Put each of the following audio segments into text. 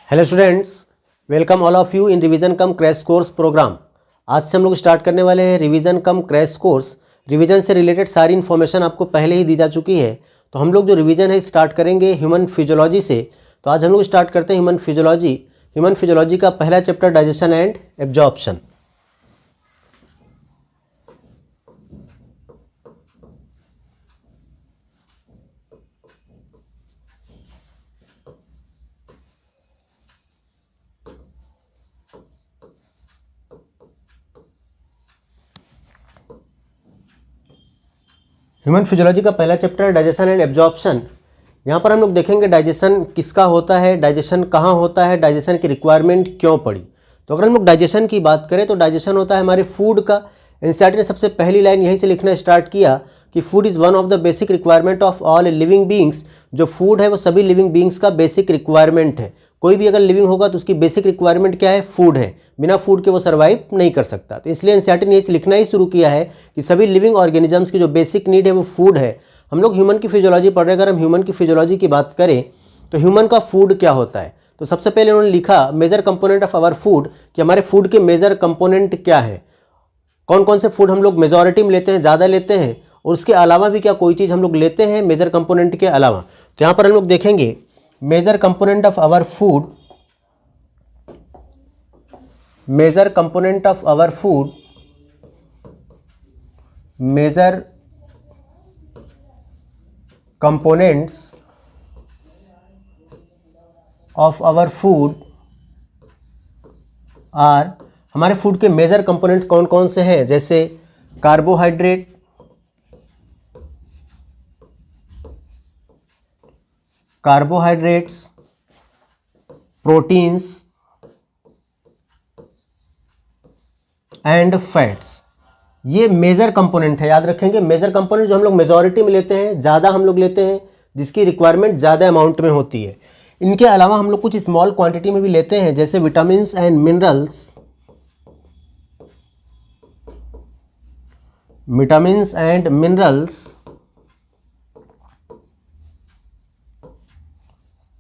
Hello students, welcome all of you in revision cum crash course programme. आज से हम लोग स्टार्ट करने वाले हैं revision cum crash course. Revision से रिलेटेड सारी इन्फॉर्मेशन आपको पहले ही दी जा चुकी है। तो हम लोग जो रिवीजन है स्टार्ट करेंगे ह्यूमन फिजियोलॉजी से। तो आज हम लोग स्टार्ट करते हैं ह्यूमन फिजियोलॉजी। ह्यूमन फिजियोलॉजी का पहला chapter digestion and absorption. Human physiology का पहला चैप्टर डाइजेशन एंड एब्जॉर्प्शन। यहाँ पर हम लोग देखेंगे डाइजेशन किसका होता है, डाइजेशन कहाँ होता है, डाइजेशन की रिक्वायरमेंट क्यों पड़ी। तो अगर हम लोग डाइजेशन की बात करें तो डाइजेशन होता है हमारे फूड का। एनसीईआरटी ने सबसे पहली लाइन यहीं से लिखना स्टार्ट किया कि food is one of the basic requirement of all living beings. जो फूड है वो सभी लिविंग बींग्स का बेसिक रिक्वायरमेंट है। कोई भी अगर लिविंग होगा तो उसकी बेसिक रिक्वायरमेंट क्या है, फूड है। बिना फूड के वो सर्वाइव नहीं कर सकता। तो इसलिए एनसीईआरटी ने इसे लिखना ही शुरू किया है कि सभी लिविंग ऑर्गेनिजम्स की जो बेसिक नीड है वो फूड है। हम लोग ह्यूमन की फिजियोलॉजी पढ़ रहे हैं। अगर हम ह्यूमन की फिजियोलॉजी की बात करें तो ह्यूमन का फूड क्या होता है, तो सबसे पहले उन्होंने लिखा major component of our food, कि हमारे फूड के मेजर कंपोनेंट क्या है, कौन कौन से फूड हम लोग मेजॉरिटी में लेते हैं, ज़्यादा लेते हैं, और उसके अलावा भी क्या कोई चीज़ हम लोग लेते हैं मेजर कंपोनेंट के अलावा। तो यहाँ पर हम लोग देखेंगे major component of our food, major component of our food, major components of our food are, हमारे फूड के मेजर कंपोनेंट कौन कौन से हैं, जैसे carbohydrate, carbohydrates, proteins and fats. ये मेजर कंपोनेंट है, याद रखेंगे। मेजर कंपोनेंट जो हम लोग मेजॉरिटी में लेते हैं, ज़्यादा हम लोग लेते हैं, जिसकी रिक्वायरमेंट ज़्यादा अमाउंट में होती है। इनके अलावा हम लोग कुछ स्मॉल क्वांटिटी में भी लेते हैं, जैसे vitamins and minerals, vitamins and minerals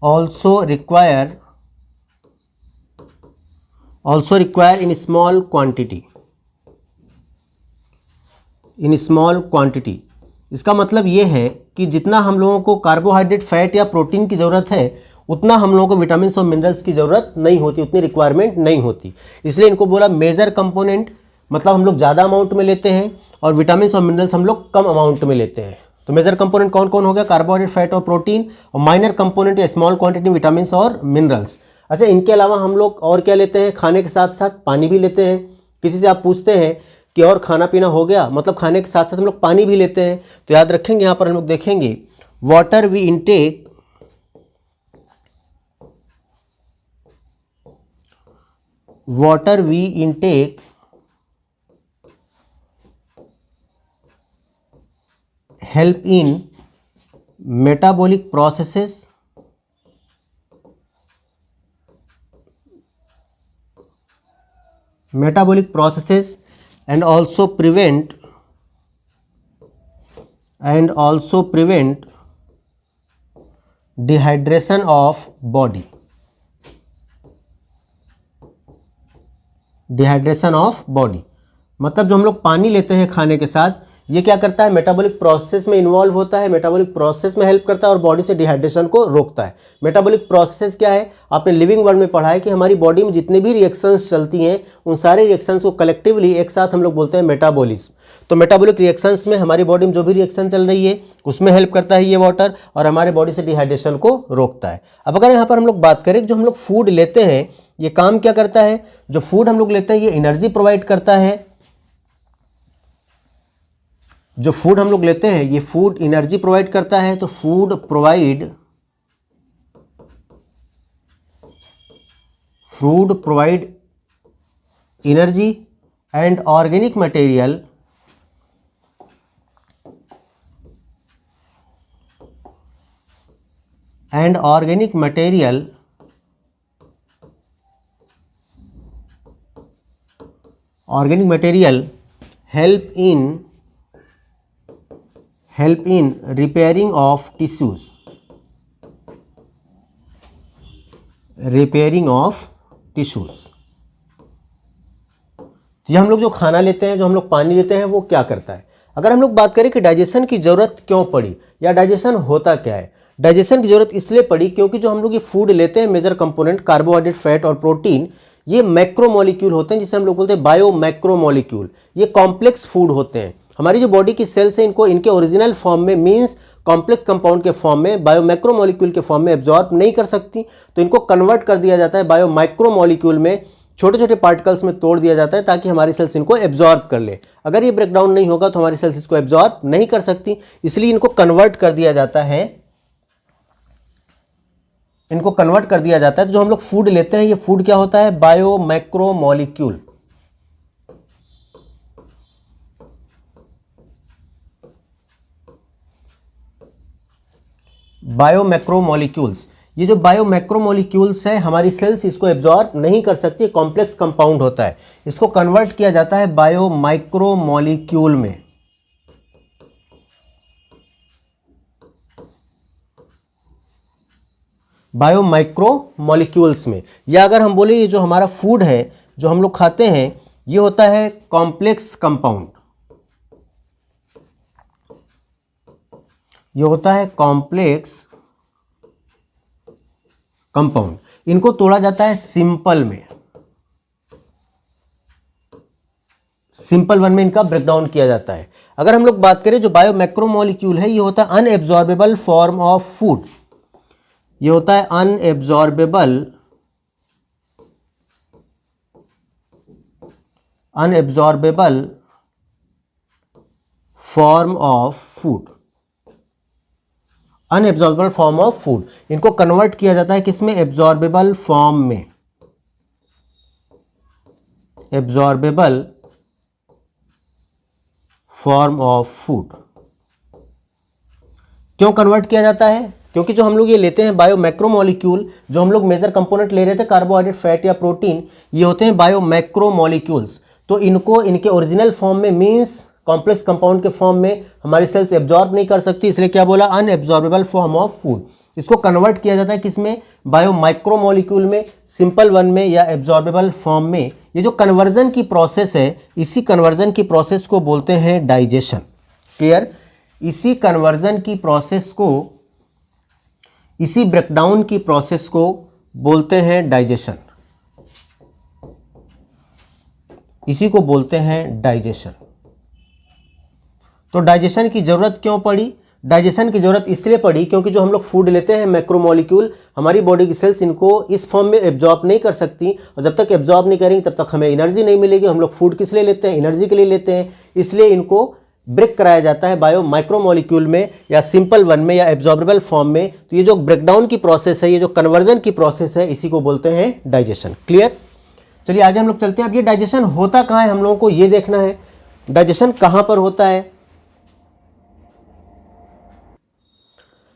also require in small quantity, in small quantity। इसका मतलब ये है कि जितना हम लोगों को कार्बोहाइड्रेट, फैट या प्रोटीन की ज़रूरत है उतना हम लोगों को विटामिन्स और मिनरल्स की ज़रूरत नहीं होती, उतनी रिक्वायरमेंट नहीं होती। इसलिए इनको बोला मेजर कंपोनेंट, मतलब हम लोग ज़्यादा अमाउंट में लेते हैं, और विटामिन्स और मिनरल्स हम लोग कम अमाउंट में लेते हैं। तो मेजर कंपोनेंट कौन कौन हो गया, कार्बोहाइड्रेट, फैट और प्रोटीन, और माइनर कंपोनेंट या स्मॉल क्वांटिटी विटामिन्स और मिनरल्स। अच्छा, इनके अलावा हम लोग और क्या लेते हैं, खाने के साथ साथ पानी भी लेते हैं। किसी से आप पूछते हैं कि और खाना पीना हो गया, मतलब खाने के साथ साथ हम लोग पानी भी लेते हैं। तो याद रखेंगे, यहाँ पर हम लोग देखेंगे water we intake, water we intake help in metabolic processes, and also prevent dehydration of body, dehydration of body. मतलब जो हम लोग पानी लेते हैं खाने के साथ, ये क्या करता है, मेटाबॉलिक प्रोसेस में इन्वॉल्व होता है, मेटाबॉलिक प्रोसेस में हेल्प करता है और बॉडी से डिहाइड्रेशन को रोकता है। मेटाबॉलिक प्रोसेस क्या है, आपने लिविंग वर्ल्ड में पढ़ा है कि हमारी बॉडी में जितने भी रिएक्शंस चलती हैं उन सारे रिएक्शंस को कलेक्टिवली एक साथ हम लोग बोलते हैं मेटाबॉलिज्म। तो मेटाबॉलिक रिएक्शंस में हमारी बॉडी में जो भी रिएक्शन चल रही है उसमें हेल्प करता है ये वाटर, और हमारे बॉडी से डिहाइड्रेशन को रोकता है। अब अगर यहाँ पर हम लोग बात करें, जो हम लोग फूड लेते हैं ये काम क्या करता है, जो फूड हम लोग लेते हैं ये एनर्जी प्रोवाइड करता है। जो फूड हम लोग लेते हैं ये फूड एनर्जी प्रोवाइड करता है। तो food provide energy and organic material help in repairing of tissues, repairing of tissues. ये हम लोग जो खाना लेते हैं, जो हम लोग पानी लेते हैं, वो क्या करता है? अगर हम लोग बात करें कि डाइजेशन की ज़रूरत क्यों पड़ी या डाइजेशन होता क्या है, डाइजेशन की ज़रूरत इसलिए पड़ी क्योंकि जो हम लोग ये फूड लेते हैं, मेजर कंपोनेंट कार्बोहाइड्रेट, फैट और प्रोटीन, ये मैक्रोमोलिक्यूल होते हैं, जिसे हम लोग बोलते हैं बायो मैक्रोमोलिक्यूल। ये कॉम्प्लेक्स फूड होते हैं। हमारी जो बॉडी की सेल्स हैं, इनको इनके ओरिजिनल फॉर्म में, मीन्स कॉम्प्लेक्स कंपाउंड के फॉर्म में, बायो मैक्रोमोलिक्यूल के फॉर्म में एब्जॉर्ब नहीं कर सकती, तो इनको कन्वर्ट कर दिया जाता है बायो माइक्रोमोलिक्यूल में, छोटे छोटे पार्टिकल्स में तोड़ दिया जाता है ताकि हमारी सेल्स इनको एब्जॉर्ब कर ले। अगर ये ब्रेकडाउन नहीं होगा तो हमारी सेल्स इसको एब्जॉर्ब नहीं कर सकती, इसलिए इनको कन्वर्ट कर दिया जाता है। इनको कन्वर्ट कर दिया जाता है। तो जो हम लोग फूड लेते हैं, ये फूड क्या होता है? Bio macromolecule. बायो मैक्रोमोलिक्यूल्स, ये जो बायो मैक्रोमोलिक्यूल्स है, हमारी सेल्स इसको एब्जॉर्ब नहीं कर सकती, कॉम्प्लेक्स कंपाउंड होता है, इसको कन्वर्ट किया जाता है बायो माइक्रोमोलिक्यूल में। बायो माइक्रोमोलिक्यूल्स में, या अगर हम बोले ये जो हमारा फूड है, जो हम लोग खाते हैं, ये होता है कॉम्प्लेक्स कंपाउंड। ये होता है कॉम्प्लेक्स कंपाउंड। इनको तोड़ा जाता है सिंपल में, सिंपल वन में इनका ब्रेकडाउन किया जाता है। अगर हम लोग बात करें जो बायो मैक्रोमोलिक्यूल है, ये होता है अनएब्जॉर्बेबल फॉर्म ऑफ फूड। ये होता है unabsorbable form of food. Unabsorbable form of food, इनको कन्वर्ट किया जाता है किसमें? एब्जॉर्बेबल फॉर्म में। एब्जॉर्बेबल फॉर्म ऑफ फूड क्यों कन्वर्ट किया जाता है? क्योंकि जो हम लोग ये लेते हैं बायो मैक्रोमोलिक्यूल, जो हम लोग मेजर कंपोनेंट ले रहे थे कार्बोहाइड्रेट, फैट या प्रोटीन, ये होते हैं बायो मैक्रोमोलिक्यूल्स। तो इनको इनके ओरिजिनल फॉर्म में, मीन्स कॉम्प्लेक्स कंपाउंड के फॉर्म में, हमारी सेल्स एब्जॉर्ब नहीं कर सकती, इसलिए क्या बोला? अनएब्जॉर्बेबल फॉर्म ऑफ फूड। इसको कन्वर्ट किया जाता है किसमें? बायो माइक्रोमोलिक्यूल में, सिंपल वन में या एब्जॉर्बेबल फॉर्म में। ये जो कन्वर्जन की प्रोसेस है, इसी कन्वर्जन की प्रोसेस को बोलते हैं डाइजेशन। क्लियर? इसी कन्वर्जन की प्रोसेस को, इसी ब्रेकडाउन की प्रोसेस को बोलते हैं डाइजेशन। इसी को बोलते हैं डाइजेशन। तो डाइजेशन की जरूरत क्यों पड़ी? डाइजेशन की जरूरत इसलिए पड़ी क्योंकि जो हम लोग फूड लेते हैं मैक्रोमोलिक्यूल, हमारी बॉडी की सेल्स इनको इस फॉर्म में एब्जॉर्ब नहीं कर सकती, और जब तक एब्जॉर्ब नहीं करेंगी तब तक हमें एनर्जी नहीं मिलेगी। हम लोग फूड किस लिए लेते हैं? एनर्जी के लिए लेते हैं। इसलिए इनको ब्रेक कराया जाता है बायो माइक्रोमोलिक्यूल में या सिंपल वन में या एब्जॉर्बेबल फॉर्म में। तो ये जो ब्रेकडाउन की प्रोसेस है, ये जो कन्वर्जन की प्रोसेस है, इसी को बोलते हैं डाइजेशन। क्लियर? चलिए आगे हम लोग चलते हैं। अब ये डाइजेशन होता कहाँ है, हम लोगों को ये देखना है। डाइजेशन कहाँ पर होता है?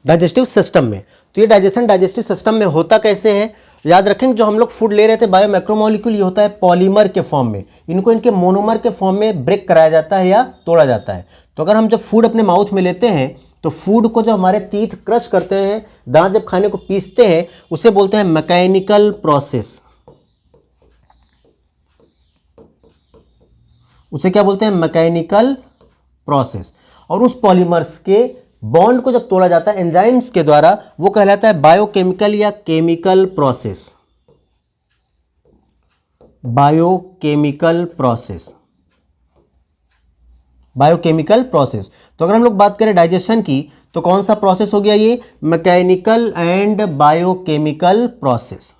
डाइजेस्टिव सिस्टम में। तो ये डाइजेशन डाइजेस्टिव सिस्टम में होता कैसे है? याद रखेंगे, जो हम लोग फूड ले रहे थे बायो मैक्रोमोलिक्यूल, ये होता है पॉलीमर के फॉर्म में। इनको इनके मोनोमर के फॉर्म में ब्रेक कराया जाता है या तोड़ा जाता है। तो अगर हम जब फूड अपने माउथ में लेते हैं, तो फूड को जब हमारे टीथ क्रश करते हैं, दांत जब खाने को पीसते हैं, उसे बोलते हैं मैकेनिकल प्रोसेस। उसे क्या बोलते हैं? Mechanical process. और उस पॉलीमर्स के बॉन्ड को जब तोड़ा जाता है एंजाइम्स के द्वारा, वो कहलाता है बायोकेमिकल या chemical process. Biochemical process. Biochemical process. तो अगर हम लोग बात करें डाइजेशन की, तो कौन सा प्रोसेस हो गया ये? Mechanical and biochemical process.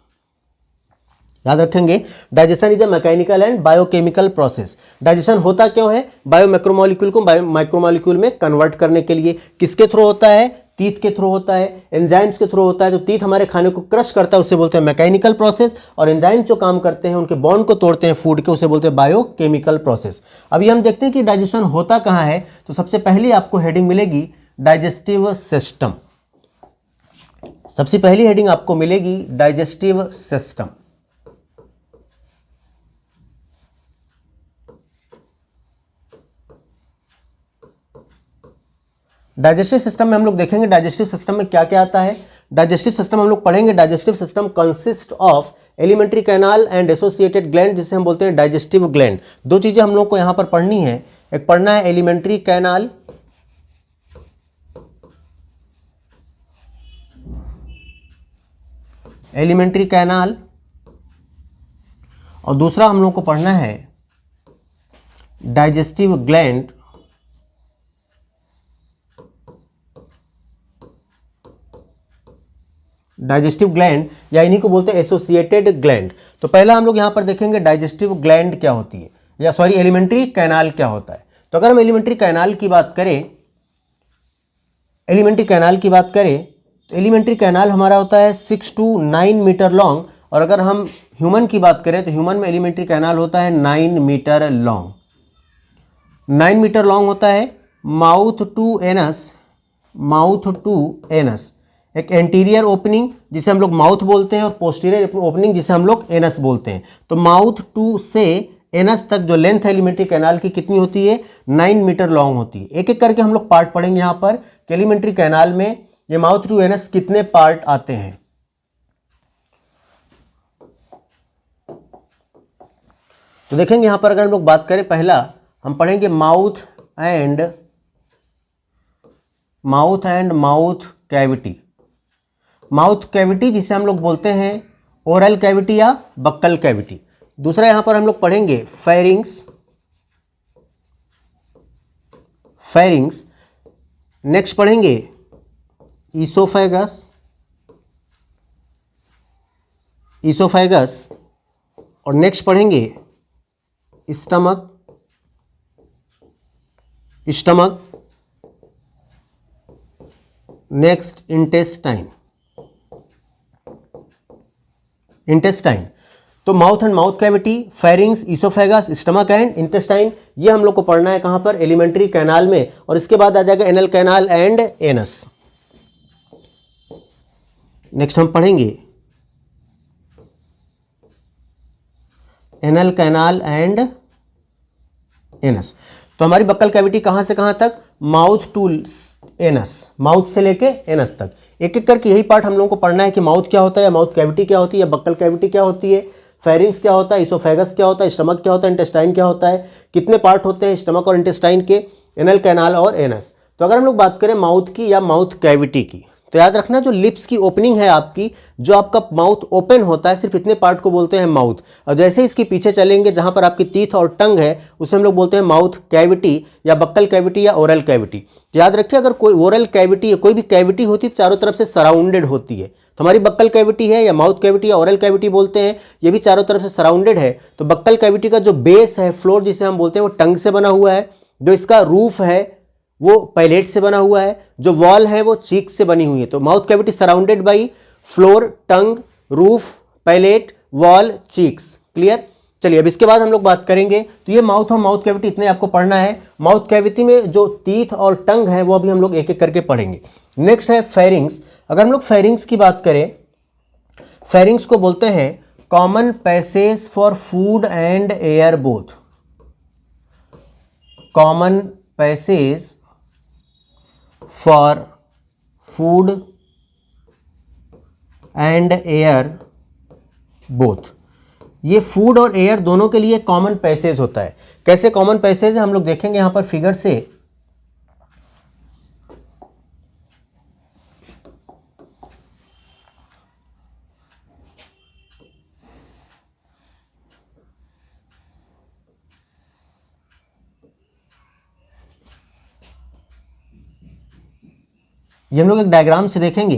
याद रखेंगे, digestion is a mechanical and biochemical process. Digestion होता क्यों है? बायो मैक्रोमोलिक्यूल को बायो माइक्रोमोलिक्यूल में कन्वर्ट करने के लिए। किसके थ्रू होता है? टीथ के थ्रू होता है, एंजाइम्स के थ्रू होता है। तो टीथ हमारे खाने को क्रश करता है, उसे बोलते हैं मैकेनिकल प्रोसेस, और एंजाइम्स जो काम करते हैं, उनके बॉन्ड को तोड़ते हैं फूड के, उसे बोलते हैं बायोकेमिकल प्रोसेस। अभी हम देखते हैं कि डाइजेशन होता कहाँ है। तो सबसे पहले आपको हेडिंग मिलेगी डाइजेस्टिव सिस्टम। सबसे पहली हेडिंग आपको मिलेगी डाइजेस्टिव सिस्टम। डाइजेस्टिव सिस्टम में हम लोग देखेंगे डाइजेस्टिव सिस्टम में क्या क्या आता है। डाइजेस्टिव सिस्टम हम लोग पढ़ेंगे। Digestive system consist of alimentary canal and associated gland, जिसे हम बोलते हैं डाइजेस्टिव ग्लैंड। दो चीज़ें हम लोग को यहाँ पर पढ़नी है, एक पढ़ना है एलिमेंट्री कैनाल, एलिमेंट्री कैनाल, और दूसरा हम लोग को पढ़ना है डाइजेस्टिव ग्लैंड, डाइजेस्टिव ग्लैंड या इन्हीं को बोलते हैं एसोसिएटेड ग्लैंड। तो पहला हम लोग यहां पर देखेंगे डाइजेस्टिव ग्लैंड क्या होती है, या सॉरी एलिमेंट्री कैनाल क्या होता है। तो अगर हम एलिमेंट्री कैनाल की बात करें, एलिमेंट्री कैनाल की बात करें तो एलिमेंट्री कैनाल हमारा होता है 6 to 9 मीटर लॉन्ग, और अगर हम ह्यूमन की बात करें तो ह्यूमन में एलिमेंट्री कैनाल होता है 9 मीटर लॉन्ग, 9 मीटर लॉन्ग होता है। Mouth to anus, mouth to anus, एक एंटीरियर ओपनिंग जिसे हम लोग माउथ बोलते हैं और पोस्टीरियर ओपनिंग जिसे हम लोग एनस बोलते हैं। तो माउथ टू से एनस तक जो लेंथ है एलिमेंट्री कैनाल की कितनी होती है, 9 मीटर लॉन्ग होती है। एक एक करके हम लोग पार्ट पढ़ेंगे यहाँ पर कि एलिमेंट्री कैनाल में ये माउथ टू एनस कितने पार्ट आते हैं। तो देखेंगे यहाँ पर अगर हम लोग बात करें, पहला हम पढ़ेंगे mouth and mouth cavity. Mouth cavity जिसे हम लोग बोलते हैं ओरल कैविटी या बक्कल कैविटी। दूसरा यहाँ पर हम लोग पढ़ेंगे फेरिंग्स, फेरिंग्स। नेक्स्ट पढ़ेंगे ईसोफेगस, ईसोफेगस, और नेक्स्ट पढ़ेंगे stomach, stomach. Next intestine, intestine. तो mouth and mouth cavity, pharynx, oesophagus, stomach and intestine, ये हम लोग को पढ़ना है कहाँ पर, एलिमेंट्री कैनाल में। और इसके बाद आ जाएगा anal canal and anus. Next हम पढ़ेंगे एनल कैनाल एंड एनस। तो हमारी बक्कल कैविटी कहाँ से कहाँ तक, माउथ टू एनस, माउथ से लेके एनस तक। एक एक करके यही पार्ट हम लोगों को पढ़ना है कि माउथ क्या होता है, या माउथ कैविटी क्या होती है, या बक्कल कैविटी क्या होती है, फेरिंग्स क्या होता है, इसोफेगस क्या होता है, स्टमक क्या होता है, इंटेस्टाइन क्या होता है, कितने पार्ट होते हैं स्टमक और इंटेस्टाइन के, एनल कैनाल और एनस। तो अगर हम लोग बात करें माउथ की या माउथ कैविटी की, तो याद रखना जो लिप्स की ओपनिंग है आपकी, जो आपका माउथ ओपन होता है, सिर्फ इतने पार्ट को बोलते हैं माउथ। और जैसे इसके पीछे चलेंगे जहाँ पर आपकी टीथ और टंग है, उसे हम लोग बोलते हैं माउथ कैविटी या बक्कल कैविटी या ओरल कैविटी। तो याद रखिए अगर कोई ओरल कैविटी या कोई भी कैविटी होती है चारों तरफ से सराउंडेड होती है, तो हमारी बक्कल कैविटी है या माउथ कैविटी या ओरल कैविटी बोलते हैं, ये भी चारों तरफ से सराउंडेड है। तो बक्कल कैविटी का जो बेस है, फ्लोर जिसे हम बोलते हैं, वो टंग से बना हुआ है। जो इसका रूफ है वो पैलेट से बना हुआ है। जो वॉल है वो चीक से बनी हुई है। तो mouth cavity surrounded by floor, tongue, roof, palate, wall, cheeks. Clear. चलिए अब इसके बाद हम लोग बात करेंगे, तो ये माउथ और माउथ कैविटी इतने आपको पढ़ना है। माउथ कैविटी में जो टीथ और टंग है वो अभी हम लोग एक एक करके पढ़ेंगे। नेक्स्ट है फेरिंग्स। अगर हम लोग फेरिंग्स की बात करें, फेरिंग्स को बोलते हैं common passage for food and air both. Common passage for food and air both. ये फूड और एयर दोनों के लिए कॉमन पैसेज होता है। कैसे कॉमन पैसेज है हम लोग देखेंगे यहां पर फिगर से। ये हम लोग एक डायग्राम से देखेंगे।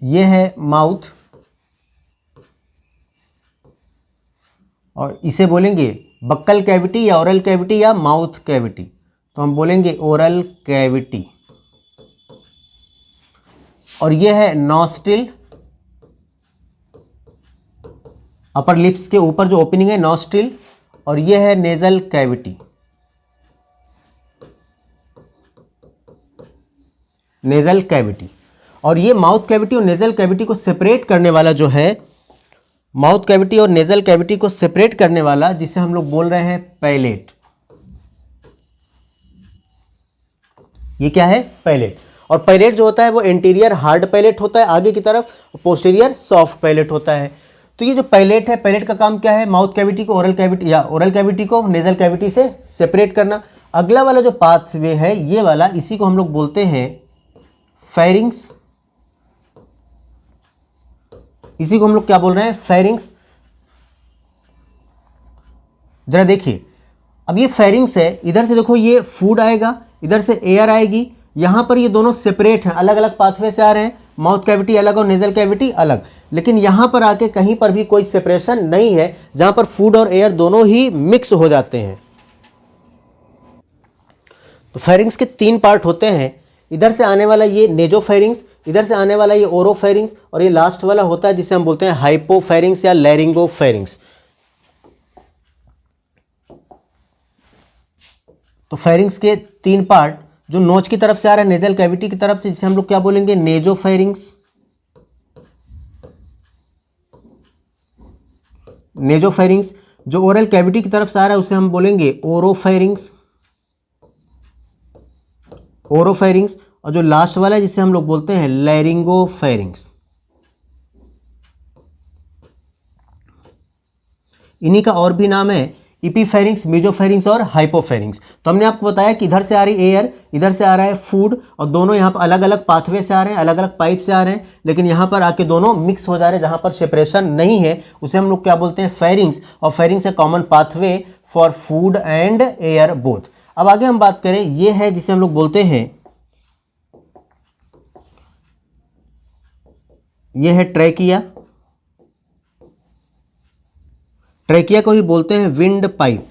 ये है माउथ और इसे बोलेंगे बक्कल कैविटी या ओरल कैविटी या माउथ कैविटी। तो हम बोलेंगे ओरल कैविटी। और ये है नॉस्ट्रिल, अपर लिप्स के ऊपर जो ओपनिंग है नॉस्ट्रिल। और ये है नेजल कैविटी, नेजल कैविटी। और ये माउथ कैविटी और नेजल कैविटी को सेपरेट करने वाला जो है माउथ कैविटी और नेजल कैविटी को सेपरेट करने वाला, जिसे हम लोग बोल रहे हैं पैलेट। ये क्या है? पैलेट। और पैलेट जो होता है वो इंटीरियर हार्ड पैलेट होता है आगे की तरफ, पोस्टीरियर सॉफ्ट पैलेट होता है। तो ये जो पैलेट है, पैलेट का काम क्या है? माउथ कैविटी को ओरल कैविटी या ओरल कैविटी को नेजल कैविटी से सेपरेट करना। अगला वाला जो पाथवे है ये वाला, इसी को हम लोग बोलते हैं फेरिंग्स। इसी को हम लोग क्या बोल रहे हैं? फेरिंग्स। जरा देखिए, अब ये फेरिंग्स है, इधर से देखो ये फूड आएगा, इधर से एयर आएगी, यहां पर ये दोनों सेपरेट हैं, अलग अलग पाथवे से आ रहे हैं, माउथ कैविटी अलग और नेजल कैविटी अलग। लेकिन यहां पर आके कहीं पर भी कोई सेपरेशन नहीं है, जहां पर फूड और एयर दोनों ही मिक्स हो जाते हैं। तो फेरिंग्स के 3 पार्ट होते हैं। इधर से आने वाला ये नेजोफेरिंग्स, इधर से आने वाला ये ओरोफेरिंग्स, और ये लास्ट वाला होता है जिसे हम बोलते हैं हाइपोफेरिंग्स या लैरिंगोफेरिंग्स। तो फेरिंग्स के 3 पार्ट, जो नोच की तरफ से आ रहा है नेजल कैविटी की तरफ से, जिसे हम लोग क्या बोलेंगे? नेजोफेरिंग्स। नेजोफेरिंग्स। जो ओरल कैविटी की तरफ से आ रहा है उसे हम बोलेंगे ओरोफेरिंग्स। ओरोफेरिंग्स। और जो लास्ट वाला है जिसे हम लोग बोलते हैं लैरिंगोफेरिंग्स। इन्हीं का और भी नाम है इपीफेरिंग्स, मेजोफेरिंग्स और हाइपोफेरिंग्स। तो हमने आपको बताया कि इधर से आ रही एयर, इधर से आ रहा है फूड, और दोनों यहाँ पर अलग अलग पाथवे से आ रहे हैं, अलग अलग पाइप से आ रहे हैं, लेकिन यहाँ पर आके दोनों मिक्स हो जा रहे हैं। जहाँ पर सेपरेशन नहीं है उसे हम लोग क्या बोलते हैं? फेरिंग्स। और फेरिंग्स है common pathway for food and air both. अब आगे हम बात करें, ये है जिसे हम लोग बोलते हैं, ये है ट्रैकिया। ट्रैकिया को ही बोलते हैं विंड पाइप।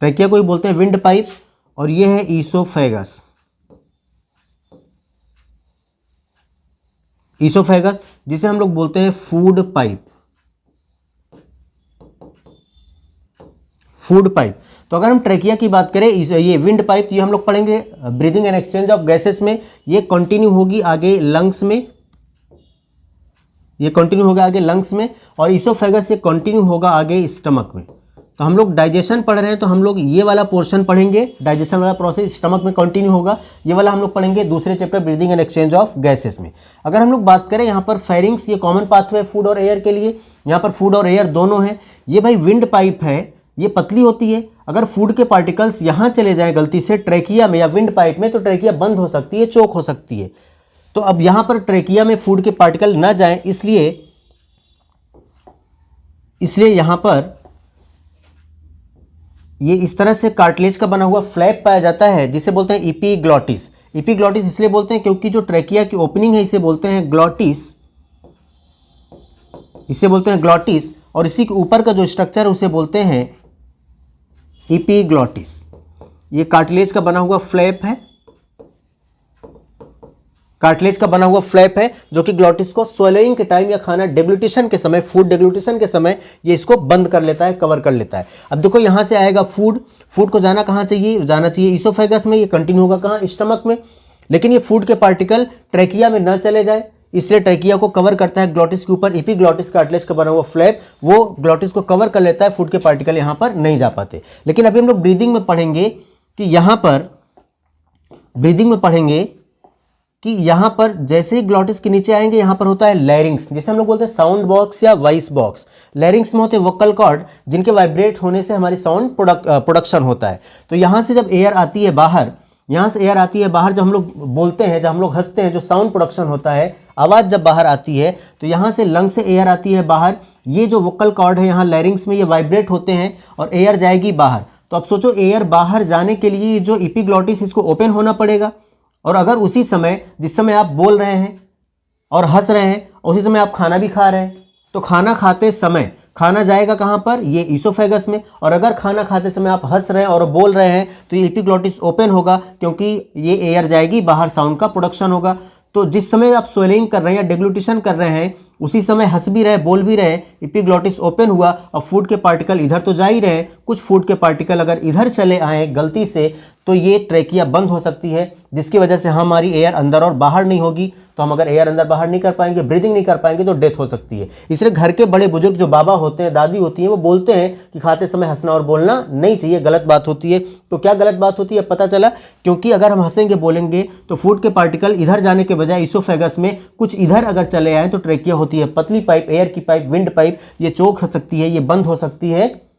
ट्रैकिया को ही बोलते हैं विंड पाइप। और ये है ईसोफेगस। ईसोफेगस जिसे हम लोग बोलते हैं फूड पाइप। Food pipe. तो अगर हम ट्रैकिया की बात करें, ये विंड पाइप, ये हम लोग पढ़ेंगे breathing and exchange of gases में। ये कंटिन्यू होगी आगे लंग्स में, ये कंटिन्यू होगा आगे लंग्स में, और ईसोफेगस से कंटिन्यू होगा आगे स्टमक में। तो हम लोग डाइजेशन पढ़ रहे हैं, तो हम लोग ये वाला पोर्शन पढ़ेंगे, डाइजेशन वाला प्रोसेस स्टमक में कंटिन्यू होगा। ये वाला हम लोग पढ़ेंगे दूसरे chapter breathing and exchange of gases में। अगर हम लोग बात करें यहाँ पर फेरिंग्स, ये कॉमन पाथवे फूड और एयर के लिए, यहाँ पर फूड और एयर दोनों हैं। ये भाई विंड पाइप है, ये पतली होती है। अगर फूड के पार्टिकल्स यहाँ चले जाएं गलती से ट्रैकिया में या विंड पाइप में, तो ट्रैकिया बंद हो सकती है, चोक हो सकती है। तो अब यहाँ पर ट्रैकिया में फूड के पार्टिकल ना जाएं, इसलिए यहाँ पर ये इस तरह से कार्टिलेज का बना हुआ फ्लैप पाया जाता है, जिसे बोलते हैं इपीग्लॉटिस। इपीग्लॉटिस इसलिए बोलते हैं क्योंकि जो ट्रैकिया की ओपनिंग है इसे बोलते हैं ग्लॉटिस, इसे बोलते हैं ग्लॉटिस। और इसी के ऊपर का जो स्ट्रक्चर है उसे बोलते हैं इपीग्लॉटिस। ये कार्टिलेज का बना हुआ फ्लैप है, कार्टिलेज का बना हुआ फ्लैप है, जो कि ग्लॉटिस को स्वेलोइंग के टाइम या खाना डेग्लूटेशन के समय, फूड डेग्लूटेशन के समय ये इसको बंद कर लेता है, कवर कर लेता है। अब देखो यहाँ से आएगा फूड, फूड को जाना कहाँ चाहिए? जाना चाहिए ईसोफेगस में, ये कंटिन्यू होगा कहाँ? स्टमक में। लेकिन ये फूड के पार्टिकल ट्रैकिया में न चले जाए, इसलिए ट्रैकिया को कवर करता है ग्लॉटिस के ऊपर इपीग्लॉटिस कार्टिलेज का बना हुआ फ्लैप, वो ग्लॉटिस को कवर कर लेता है, फूड के पार्टिकल यहाँ पर नहीं जा पाते। लेकिन अभी हम लोग ब्रीदिंग में पढ़ेंगे कि यहाँ पर, ब्रीदिंग में पढ़ेंगे कि यहाँ पर जैसे ही ग्लॉटिस के नीचे आएंगे, यहाँ पर होता है लैरिंग्स, जिसे हम लोग बोलते हैं साउंड बॉक्स या वॉइस बॉक्स। लैरिंग्स में होते हैं वोकल कॉर्ड, जिनके वाइब्रेट होने से हमारी साउंड प्रोडक्शन होता है। तो यहाँ से जब एयर आती है बाहर, यहाँ से एयर आती है बाहर, जब हम लोग बोलते हैं, जब हम लोग हंसते हैं, जो साउंड प्रोडक्शन होता है, आवाज़ जब बाहर आती है, तो यहाँ से लंग से एयर आती है बाहर। ये जो वोकल कॉर्ड है यहाँ लैरिंग्स में, ये वाइब्रेट होते हैं और एयर जाएगी बाहर। तो अब सोचो, एयर बाहर जाने के लिए जो इपीग्लॉटिस, इसको ओपन होना पड़ेगा। और अगर उसी समय, जिस समय आप बोल रहे हैं और हंस रहे हैं, उसी समय आप खाना भी खा रहे हैं, तो खाना खाते समय खाना जाएगा कहाँ पर? ये ईसोफेगस में। और अगर खाना खाते समय आप हंस रहे हैं और बोल रहे हैं, तो ये इपीग्लॉटिस ओपन होगा, क्योंकि ये एयर जाएगी बाहर, साउंड का प्रोडक्शन होगा। तो जिस समय आप स्वेलिंग कर रहे हैं या डेग्लूटेशन कर रहे हैं, उसी समय हंस भी रहे, बोल भी रहे, इपीग्लॉटिस ओपन हुआ, और फूड के पार्टिकल इधर तो जा ही रहे हैं, कुछ फूड के पार्टिकल अगर इधर चले आए गलती से, तो ये ट्रैकिया बंद हो सकती है, जिसकी वजह से हमारी एयर अंदर और बाहर नहीं होगी, तो हम अगर एयर अंदर बाहर नहीं कर पाएंगे, ब्रीदिंग नहीं कर पाएंगे तो डेथ हो सकती है। इसलिए घर के बड़े बुजुर्ग जो बाबा होते हैं, दादी होती हैं, वो बोलते हैं कि खाते समय हंसना और बोलना नहीं चाहिए, गलत बात होती है। तो क्या गलत बात होती है पता चला, क्योंकि अगर हम हंसेंगे बोलेंगे तो फूड के पार्टिकल इधर जाने के बजाय इसोफेगस में कुछ इधर अगर चले आए तो ट्रेकिया होती है पतली पाइप, एयर की पाइप, विंड पाइप, ये चोक हो सकती है, ये बंद हो सकती है।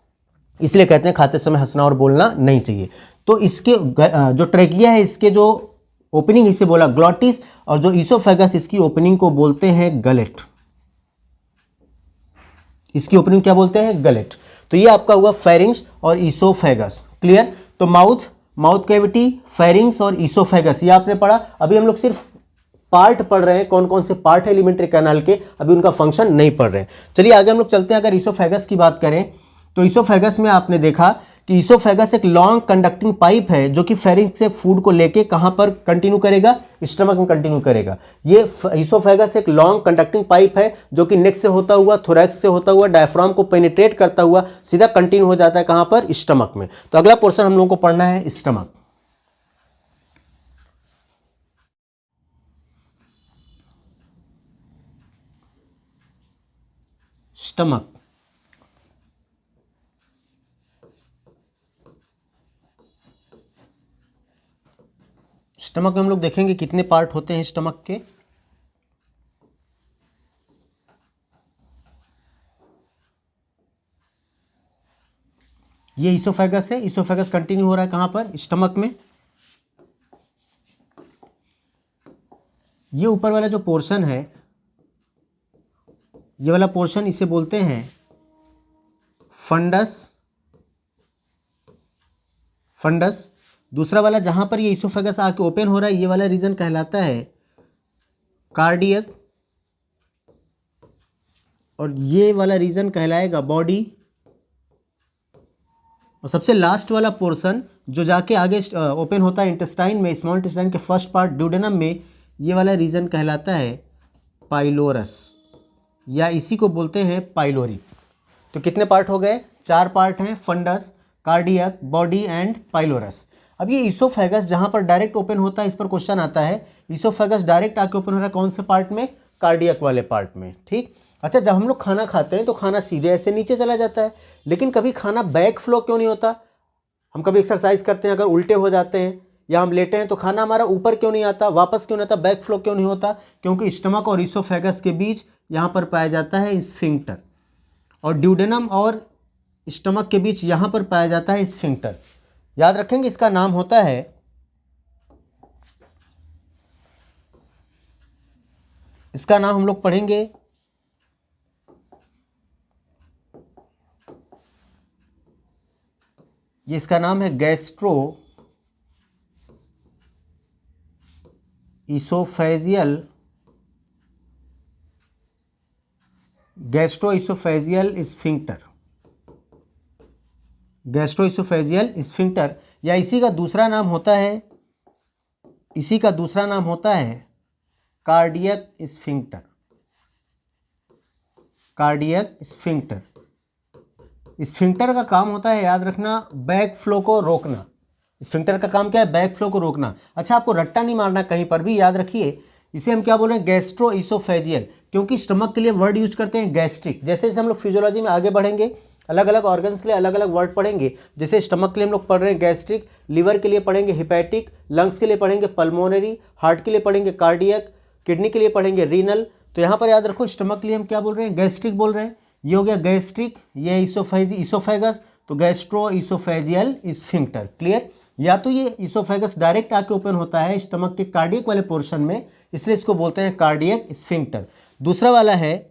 इसलिए कहते हैं खाते समय हंसना और बोलना नहीं चाहिए। तो इसके जो ट्रेकिया है इसके जो ओपनिंग इसे बोला ग्लॉटिस, और जो इसोफेगस इसकी ओपनिंग को बोलते हैं गलेट। इसकी ओपनिंग क्या बोलते हैं? गलेट। तो ये आपका हुआ फेरिंग्स और इसोफेगस। क्लियर? तो माउथ कैविटी, फेरिंग्स और इसोफेगस ये आपने पढ़ा। अभी हम लोग सिर्फ पार्ट पढ़ रहे हैं, कौन कौन से पार्ट है एलिमेंट्री कैनाल के, अभी उनका फंक्शन नहीं पढ़ रहे हैं। चलिए आगे हम लोग चलते हैं। अगर इसोफेगस की बात करें तो इसोफेगस में आपने देखा कि इसोफेगस एक लॉन्ग कंडक्टिंग पाइप है जो कि फेरिंक्स से फूड को लेके कहां पर कंटिन्यू करेगा? स्टमक में कंटिन्यू करेगा। ये इसोफेगस एक लॉन्ग कंडक्टिंग पाइप है जो कि नेक से होता हुआ, थोरैक्स से होता हुआ, डायफ्राम को पेनिट्रेट करता हुआ सीधा कंटिन्यू हो जाता है कहां पर? स्टमक में। तो अगला पोर्शन हम लोगों को पढ़ना है स्टमक। स्टमक स्टमक में हम लोग देखेंगे कितने पार्ट होते हैं स्टमक के। ये इसोफेगस है, इसोफेगस कंटिन्यू हो रहा है कहां पर? स्टमक में। ये ऊपर वाला जो पोर्शन है, ये वाला पोर्शन इसे बोलते हैं फंडस। फंडस। दूसरा वाला जहां पर ये इसोफेगस आके ओपन हो रहा है, ये वाला रीजन कहलाता है कार्डियक, और ये वाला रीजन कहलाएगा बॉडी। और सबसे लास्ट वाला पोर्शन जो जाके आगे ओपन होता है इंटेस्टाइन में, स्मॉल इंटेस्टाइन के फर्स्ट पार्ट ड्यूडेनम में, ये वाला रीजन कहलाता है पाइलोरस, या इसी को बोलते हैं पाइलोरी। तो कितने पार्ट हो गए? 4 पार्ट हैं, fundus, cardiac, body and pylorus. अब ये इसोफेगस जहां पर डायरेक्ट ओपन होता है, इस पर क्वेश्चन आता है, इसोफेगस डायरेक्ट आके ओपन हो रहा है कौन से पार्ट में? कार्डियक वाले पार्ट में। ठीक। अच्छा, जब हम लोग खाना खाते हैं तो खाना सीधे ऐसे नीचे चला जाता है, लेकिन कभी खाना बैक फ्लो क्यों नहीं होता? हम कभी एक्सरसाइज करते हैं, अगर उल्टे हो जाते हैं या हम लेटे हैं तो खाना हमारा ऊपर क्यों नहीं आता, वापस क्यों नहीं आता, बैक फ्लो क्यों नहीं होता? क्योंकि स्टमक और इसोफेगस के बीच यहाँ पर पाया जाता है स्फिंक्टर, और ड्यूडेनम और स्टमक के बीच यहाँ पर पाया जाता है स्फिंक्टर। याद रखेंगे इसका नाम होता है, इसका नाम हम लोग पढ़ेंगे ये इसका नाम है gastro oesophageal, gastro oesophageal sphincter, gastro oesophageal sphincter, या इसी का दूसरा नाम होता है, इसी का दूसरा नाम होता है cardiac sphincter, cardiac sphincter. Sphincter का काम होता है, याद रखना, बैक फ्लो को रोकना। स्फिंक्टर का काम क्या है? बैक फ्लो को रोकना। अच्छा, आपको रट्टा नहीं मारना कहीं पर भी, याद रखिए इसे हम क्या बोल रहे हैं? गैस्ट्रो इसोफेजियल, क्योंकि स्टमक के लिए वर्ड यूज करते हैं गैस्ट्रिक। जैसे जैसे हम लोग फिजियोलॉजी में आगे बढ़ेंगे, अलग अलग ऑर्गन्स के लिए अलग अलग वर्ड पढ़ेंगे। जैसे स्टमक के लिए हम लोग पढ़ रहे हैं गैस्ट्रिक, लिवर के लिए पढ़ेंगे हिपैटिक, लंग्स के लिए पढ़ेंगे पल्मोनरी, हार्ट के लिए पढ़ेंगे कार्डियक, किडनी के लिए पढ़ेंगे रीनल। तो यहाँ पर याद रखो स्टमक के लिए हम क्या बोल रहे हैं? गैस्ट्रिक बोल रहे हैं। ये हो गया गैस्ट्रिक, ये इसोफेगस, तो गैस्ट्रो इसोफेजियल स्फिंक्टर। क्लियर? या तो ये इसोफेगस डायरेक्ट आके ओपन होता है स्टमक के कार्डियक वाले पोर्शन में, इसलिए इसको बोलते हैं कार्डियक स्फिंक्टर। दूसरा वाला है,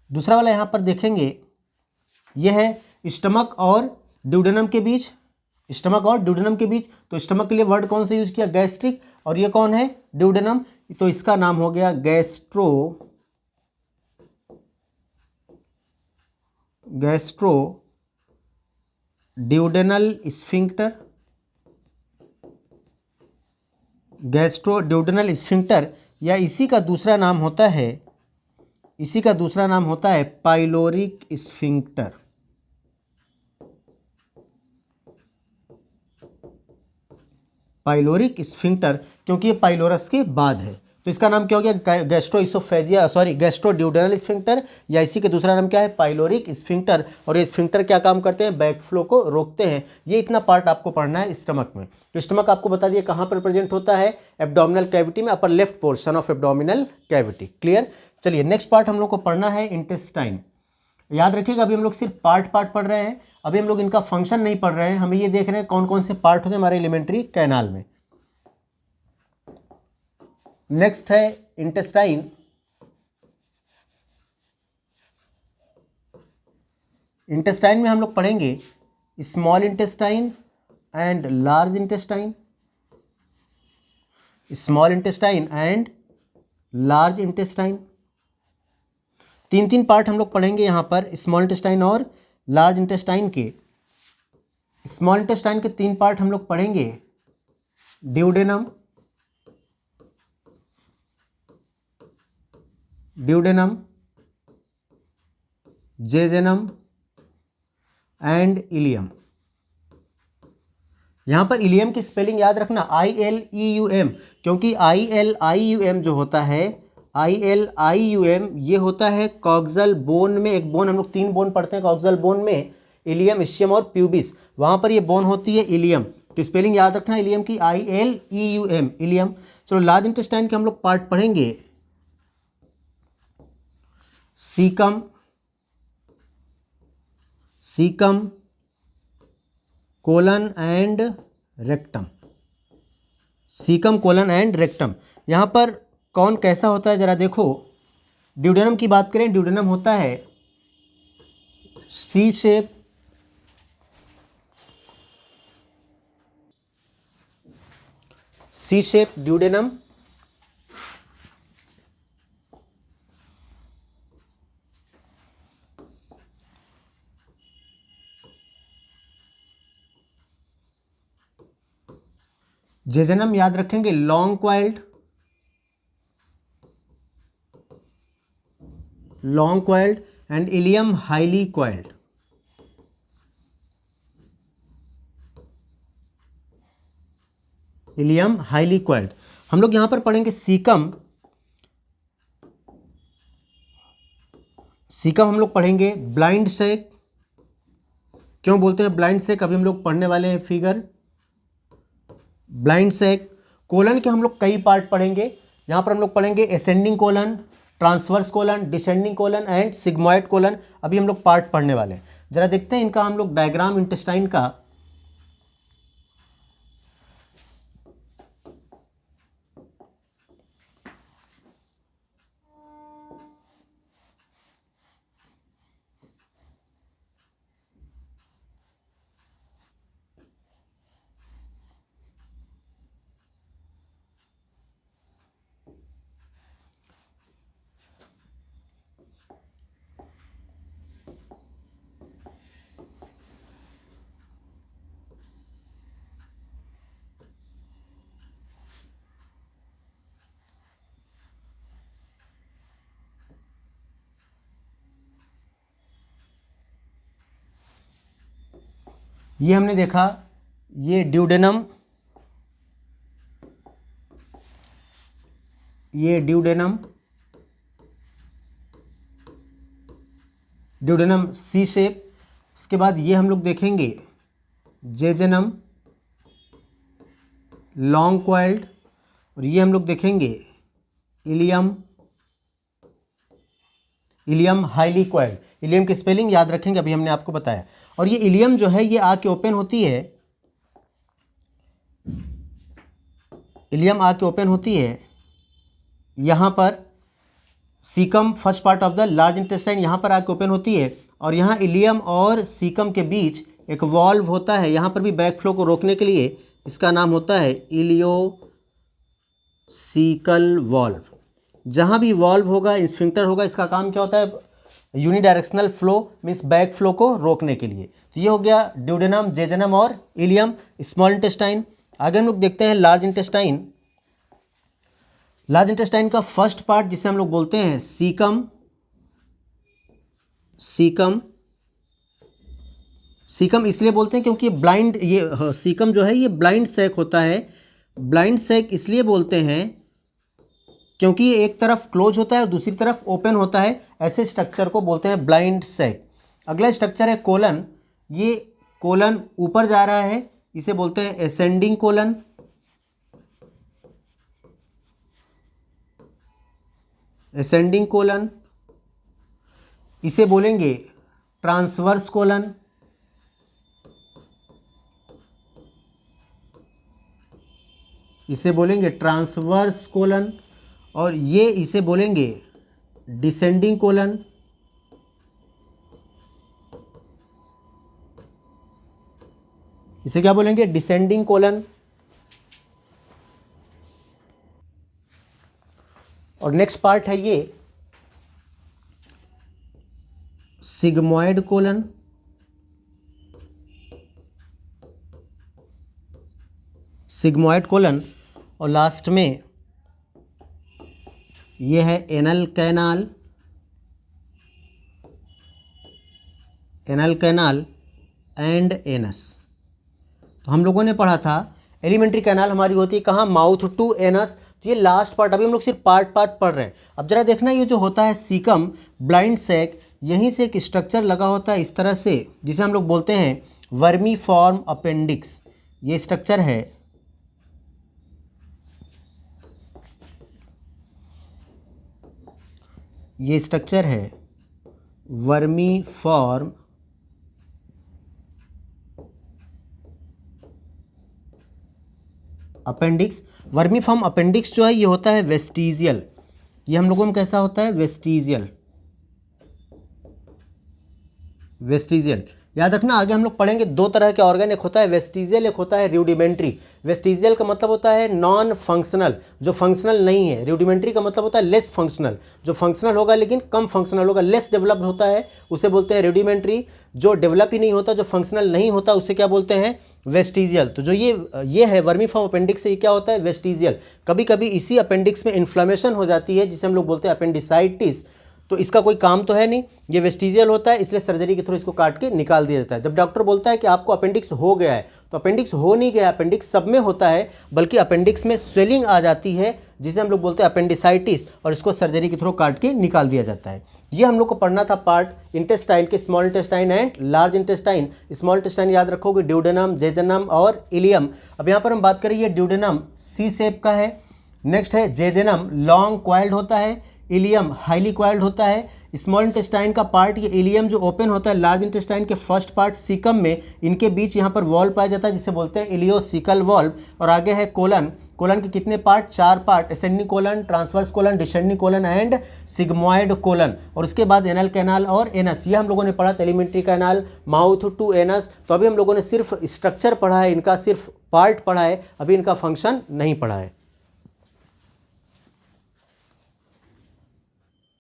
दूसरा वाला यहां पर देखेंगे, यह है स्टमक और ड्यूडेनम के बीच, स्टमक और ड्यूडेनम के बीच। तो स्टमक के लिए वर्ड कौन सा यूज किया? गैस्ट्रिक, और ये कौन है? ड्यूडेनम। तो इसका नाम हो गया gastro duodenal sphincter, gastro duodenal sphincter, या इसी का दूसरा नाम होता है, इसी का दूसरा नाम होता है पाइलोरिक स्फिंक्टर, पाइलोरिक स्फिंक्टर, क्योंकि ये पाइलोरस के बाद है, तो इसका नाम क्या हो गया, गैस्ट्रोइसोफेजिया, सॉरी गैस्ट्रोड्यूडेनल स्फिंक्टर, या इसी के दूसरा नाम क्या है, पाइलोरिक स्फिंक्टर। और ये स्फिंक्टर क्या काम करते हैं, बैक फ्लो को रोकते हैं। ये इतना पार्ट आपको पढ़ना है स्टमक में। तो स्टमक आपको बता दिए कहाँ पर प्रेजेंट होता है, एब्डोमिनल कैविटी में, upper left portion of abdominal cavity. Clear. चलिए नेक्स्ट पार्ट हम लोग को पढ़ना है इंटेस्टाइन। याद रखिएगा अभी हम लोग सिर्फ पार्ट पढ़ रहे हैं, अभी हम लोग इनका फंक्शन नहीं पढ़ रहे हैं, हमें ये देख रहे हैं कौन कौन से पार्ट होते हैं हमारे एलिमेंट्री कैनाल में। नेक्स्ट है इंटेस्टाइन। इंटेस्टाइन में हम लोग पढ़ेंगे small intestine and large intestine, small intestine and large intestine. तीन पार्ट हम लोग पढ़ेंगे यहाँ पर स्मॉल इंटेस्टाइन और लार्ज इंटेस्टाइन के। स्मॉल इंटेस्टाइन के 3 पार्ट हम लोग पढ़ेंगे, ड्यूडेनम, जेजेनम एंड इलियम। यहाँ पर इलियम की स्पेलिंग याद रखना ILEUM, क्योंकि ILIUM जो होता है, ILIUM ये होता है कॉक्सल बोन में, एक बोन हम लोग 3 बोन पढ़ते हैं कॉक्सल बोन में, इलियम, इस्चियम और प्यूबिस, वहाँ पर ये बोन होती है इलियम। तो स्पेलिंग याद रखना इलियम की ILEUM, इलियम। चलो लार्ज इंटेस्टाइन के हम लोग पार्ट पढ़ेंगे, caecum, colon and rectum, caecum, colon and rectum. यहाँ पर कौन कैसा होता है जरा देखो। ड्यूडेनम की बात करें, ड्यूडेनम होता है सी शेप, ड्यूडेनम। जेजेनम याद रखेंगे long coiled, and ileum highly coiled. Ileum highly coiled. हम लोग यहां पर पढ़ेंगे सीकम, हम लोग पढ़ेंगे ब्लाइंड सेक। क्यों बोलते हैं ब्लाइंड सेक, अभी हम लोग पढ़ने वाले हैं फिगर, ब्लाइंड सेक। कोलन के हम लोग कई पार्ट पढ़ेंगे, यहाँ पर हम लोग पढ़ेंगे ascending colon, transverse colon, descending colon and sigmoid colon. अभी हम लोग पार्ट पढ़ने वाले हैं, जरा देखते हैं इनका हम लोग डायग्राम इंटेस्टाइन का। ये हमने देखा, ये ड्यूडेनम, ड्यूडेनम सी शेप। उसके बाद ये हम लोग देखेंगे जेजेनम लॉन्ग क्वाइल्ड, और ये हम लोग देखेंगे इलियम हाईली क्वाइल्ड। इलियम की स्पेलिंग याद रखेंगे, अभी हमने आपको बताया। और ये इलियम जो है ये आके ओपन होती है, इलियम आके ओपन होती है यहाँ पर, caecum first part of the large intestine यहाँ पर आके ओपन होती है, और यहाँ इलियम और सीकम के बीच एक वॉल्व होता है, यहाँ पर भी बैक फ्लो को रोकने के लिए, इसका नाम होता है इलियोसीकल वॉल्व। जहाँ भी वॉल्व होगा, स्फिंक्टर होगा, इसका काम क्या होता है, unidirectional flow means back flow को रोकने के लिए। तो ये हो गया ड्यूडेनम, जेजेनम और इलियम, स्मॉल इंटेस्टाइन। आगे हम लोग देखते हैं लार्ज इंटेस्टाइन। लार्ज इंटेस्टाइन का फर्स्ट पार्ट जिसे हम लोग बोलते हैं सीकम, सीकम इसलिए बोलते हैं क्योंकि ब्लाइंड, ये सीकम जो है ये ब्लाइंड सैक होता है, ब्लाइंड सैक इसलिए बोलते हैं क्योंकि ये एक तरफ क्लोज होता है और दूसरी तरफ ओपन होता है, ऐसे स्ट्रक्चर को बोलते हैं ब्लाइंड सैक। अगला स्ट्रक्चर है कोलन। ये कोलन ऊपर जा रहा है, इसे बोलते हैं असेंडिंग कोलन। असेंडिंग कोलन, इसे बोलेंगे ट्रांसवर्स कोलन। इसे बोलेंगे ट्रांसवर्स कोलन। और ये इसे बोलेंगे डिसेंडिंग कोलन। इसे क्या बोलेंगे? Descending colon. और नेक्स्ट पार्ट है ये सिग्मॉइड कोलन। Sigmoid colon. और लास्ट में ये है anal canal. Anal canal and anus. तो हम लोगों ने पढ़ा था एलिमेंट्री कैनाल हमारी होती है कहाँ? Mouth to anus. तो ये लास्ट पार्ट, अभी हम लोग सिर्फ पार्ट पढ़ रहे हैं। अब जरा देखना, ये जो होता है सीकम ब्लाइंड सैक, यहीं से एक स्ट्रक्चर लगा होता है इस तरह से, जिसे हम लोग बोलते हैं वर्मी फॉर्म अपेंडिक्स। ये स्ट्रक्चर है, ये स्ट्रक्चर है vermi form appendix. Vermi form appendix जो है ये होता है वेस्टिजियल। ये हम लोगों में कैसा होता है? वेस्टिजियल। वेस्टिजियल याद रखना, आगे हम लोग पढ़ेंगे दो तरह के ऑर्गन, एक होता है वेस्टिजियल, एक होता है रूडिमेंट्री। वेस्टिजियल का मतलब होता है नॉन फंक्शनल, जो फंक्शनल नहीं है। रूडिमेंट्री का मतलब होता है लेस फंक्शनल, जो फंक्शनल होगा लेकिन कम फंक्शनल होगा, लेस डेवलप्ड होता है, उसे बोलते हैं रूडिमेंट्री। जो डेवलप ही नहीं होता, जो फंक्शनल नहीं होता, उसे क्या बोलते हैं? वेस्टिजियल। तो जो ये है वर्मी फॉर्म अपेंडिक्स से, ये क्या होता है? वेस्टिजियल। कभी कभी इसी अपेंडिक्स में इन्फ्लामेशन हो जाती है, जिसे हम लोग बोलते हैं अपेंडिसाइटिस। तो इसका कोई काम तो है नहीं, ये वेस्टिजियल होता है, इसलिए सर्जरी के थ्रू इसको काट के निकाल दिया जाता है। जब डॉक्टर बोलता है कि आपको अपेंडिक्स हो गया है, तो अपेंडिक्स हो नहीं गया, अपेंडिक्स सब में होता है, बल्कि अपेंडिक्स में स्वेलिंग आ जाती है, जिसे हम लोग बोलते हैं अपेंडिसाइटिस, और इसको सर्जरी के थ्रू काट के निकाल दिया जाता है। ये हम लोग को पढ़ना था पार्ट इंटेस्टाइन के, small intestine and large intestine. Small intestine याद रखोगे, ड्यूडेनम, जेजेनम और इलियम। अब यहाँ पर हम बात करें, ये ड्यूडेनम सी शेप का है। नेक्स्ट है जेजेनम, लॉन्ग क्वाइल्ड होता है। इलियम हाईली क्वाइल्ड होता है। स्मॉल इंटेस्टाइन का पार्ट, ये इलियम जो ओपन होता है, लार्ज इंटेस्टाइन के फर्स्ट पार्ट सीकम में, इनके बीच यहाँ पर वॉल्व पाया जाता है, जिसे बोलते हैं इलियोसिकल वॉल्व। और आगे है कोलन। कोलन के कितने part? 4 part, ascending colon, transverse colon, descending colon and sigmoid colon. और उसके बाद एनल कैनाल और एनस। ये हम लोगों ने पढ़ा था, alimentary canal mouth to anus. तो अभी हम लोगों ने सिर्फ स्ट्रक्चर पढ़ा है, इनका सिर्फ पार्ट पढ़ा है, अभी इनका फंक्शन नहीं पढ़ा है।